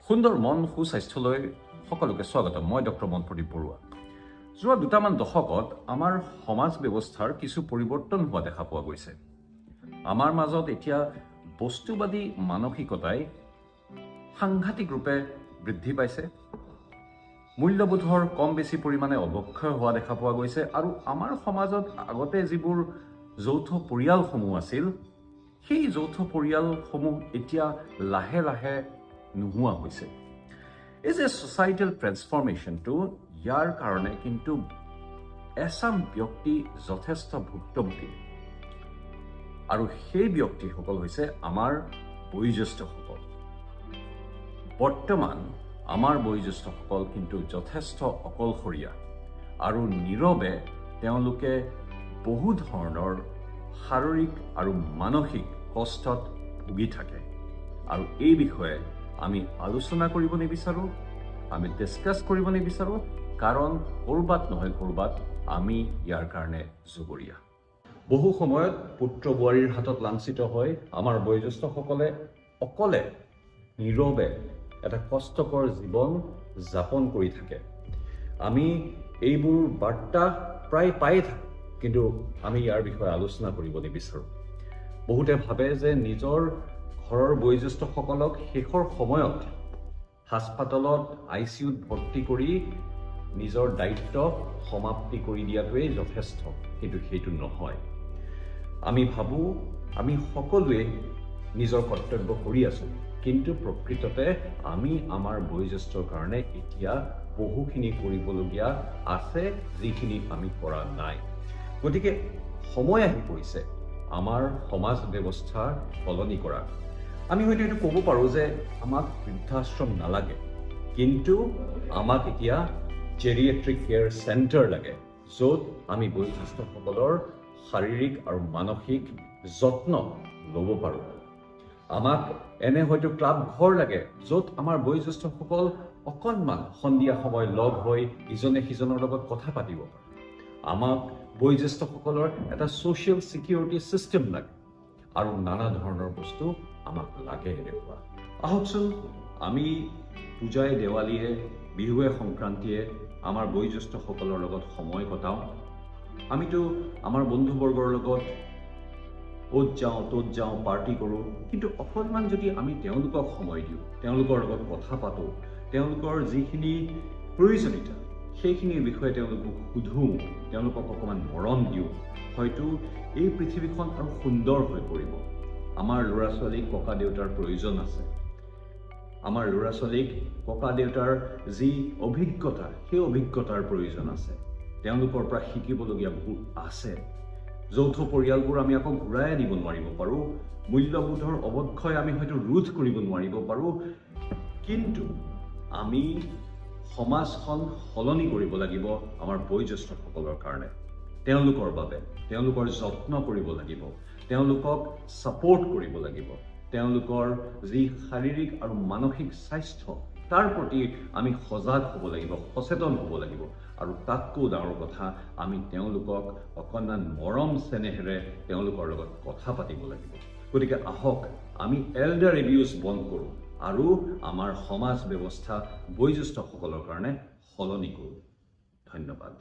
সুন্দৰ মন সুস্বাস্থ্যলৈ সকলোকে স্বাগতম। মই ডক্টৰ মনপ্ৰদীপ বৰুৱা। যোৱা দুটামান দশকত আমাৰ সমাজ ব্যৱস্থাৰ কিছু পৰিৱৰ্তন হোৱা দেখা পোৱা গৈছে। আমাৰ মাজত এতিয়া বস্তুবাদী মানসিকতাই সাংঘাতিক ৰূপে বৃদ্ধি পাইছে। মূল্যবোধৰ কম বেছি পৰিমাণে অৱক্ষয় হোৱা দেখা পোৱা গৈছে আৰু আমাৰ সমাজত আগতে যিবোৰ যৌথ পৰিয়ালসমূহ আছিল, সেই যৌথ পৰিয়ালসমূহ এতিয়া লাহে লাহে নোহোৱা হৈছে। এই যে ছ'চাইটেল ট্ৰেন্সফৰ্মেশ্যনটো, ইয়াৰ কাৰণে কিন্তু এচাম ব্যক্তি যথেষ্ট ভুক্তভোগী আৰু সেই ব্যক্তিসকল হৈছে আমাৰ বয়োজ্যেষ্ঠসকল। বৰ্তমান আমাৰ বয়োজ্যেষ্ঠসকল কিন্তু যথেষ্ট অকলশৰীয়া আৰু নীৰৱে তেওঁলোকে বহু ধৰণৰ শাৰীৰিক আৰু মানসিক কষ্টত ভুগি থাকে আৰু এই বিষয়ে আমি আলোচনা কৰিব নিবিচাৰোঁ, আমি ডিছকাছ কৰিব নিবিচাৰোঁ, কাৰণ ক'ৰবাত নহয় ক'ৰবাত আমি ইয়াৰ কাৰণে জগৰীয়া। বহু সময়ত পুত্ৰ বোৱাৰীৰ হাতত লাঞ্ছিত হৈ আমাৰ বয়োজ্যেষ্ঠসকলে অকলে নীৰৱে এটা কষ্টকৰ জীৱন যাপন কৰি থাকে। আমি এইবোৰ বাৰ্তা প্ৰায় পায়ে থাকোঁ, কিন্তু আমি ইয়াৰ বিষয়ে আলোচনা কৰিব নিবিচাৰোঁ। বহুতে ভাবে যে নিজৰ ঘৰৰ বয়োজ্যেষ্ঠসকলক শেষৰ সময়ত হাস্পাতালত ICUত ভৰ্তি কৰি নিজৰ দায়িত্ব সমাপ্তি কৰি দিয়াটোৱেই যথেষ্ট, কিন্তু সেইটো নহয়। আমি ভাবোঁ আমি সকলোৱে নিজৰ কৰ্তব্য কৰি আছোঁ, কিন্তু প্ৰকৃততে আমি আমাৰ বয়োজ্যেষ্ঠৰ কাৰণে এতিয়া বহুখিনি কৰিবলগীয়া আছে, যিখিনি আমি কৰা নাই। গতিকে সময় আহি পৰিছে আমাৰ সমাজ ব্যৱস্থা সলনি কৰা। আমি হয়তো এইটো ক'ব পাৰোঁ যে আমাক বৃদ্ধাশ্ৰম নালাগে, কিন্তু আমাক এতিয়া জেৰিয়েট্ৰিক কেয়াৰ চেণ্টাৰ লাগে, য'ত আমি বয়োজ্যেষ্ঠসকলৰ শাৰীৰিক আৰু মানসিক যত্ন ল'ব পাৰোঁ। আমাক এনে হয়তো ক্লাব ঘৰ লাগে, য'ত আমাৰ বয়োজ্যেষ্ঠসকল অকণমান সন্ধিয়া সময় লগ হৈ ইজনে সিজনৰ লগত কথা পাতিব পাৰে। আমাক বয়োজ্যেষ্ঠসকলৰ এটা ছ'চিয়েল ছিকিউৰিটি ছিষ্টেম লাগে আৰু নানা ধৰণৰ বস্তু আমাক লাগে এনেকুৱা। আহকচোন আমি পূজাই, দেৱালীয়ে, বিহুৱে, সংক্ৰান্তিয়ে আমাৰ বয়োজ্যেষ্ঠসকলৰ লগত সময় কটাওঁ। আমিতো আমাৰ বন্ধুবৰ্গৰ লগত অ'ত যাওঁ ত'ত যাওঁ, পাৰ্টি কৰোঁ, কিন্তু অকণমান যদি আমি তেওঁলোকক সময় দিওঁ, তেওঁলোকৰ লগত কথা পাতোঁ, তেওঁলোকৰ যিখিনি প্ৰয়োজনীয়তা সেইখিনিৰ বিষয়ে তেওঁলোকক সোধোঁ, তেওঁলোকক অকণমান মৰম দিওঁ, হয়তো এই পৃথিৱীখন আৰু সুন্দৰ হৈ পৰিব। আমাৰ ল'ৰা ছোৱালীক ককা দেউতাৰ প্ৰয়োজন আছে। আমাৰ ল'ৰা ছোৱালীক ককা দেউতাৰ যি অভিজ্ঞতা, সেই অভিজ্ঞতাৰ প্ৰয়োজন আছে। তেওঁলোকৰ পৰা শিকিবলগীয়া বহুত আছে। যৌথ পৰিয়ালবোৰ আমি আকৌ ঘূৰাই আনিব নোৱাৰিব পাৰোঁ, মূল্যবোধৰ অৱক্ষয় আমি হয়তো ৰোধ কৰিব নোৱাৰিব পাৰোঁ, কিন্তু আমি সমাজখন সলনি কৰিব লাগিব আমাৰ বয়োজ্যেষ্ঠসকলৰ কাৰণে। তেওঁলোকৰ বাবে তেওঁলোকৰ যত্ন কৰিব লাগিব, তেওঁলোকক ছাপোৰ্ট কৰিব লাগিব। তেওঁলোকৰ যি শাৰীৰিক আৰু মানসিক স্বাস্থ্য, তাৰ প্ৰতি আমি সজাগ হ'ব লাগিব, সচেতন হ'ব লাগিব। আৰু তাতকৈ ডাঙৰ কথা, আমি তেওঁলোকক অকণমান মৰম চেনেহেৰে তেওঁলোকৰ লগত কথা পাতিব লাগিব। গতিকে আহক আমি এল্ডাৰ এবিউজ বন্ধ কৰোঁ আৰু আমাৰ সমাজ ব্যৱস্থা বয়োজ্যেষ্ঠসকলৰ কাৰণে সলনি কৰোঁ। ধন্যবাদ।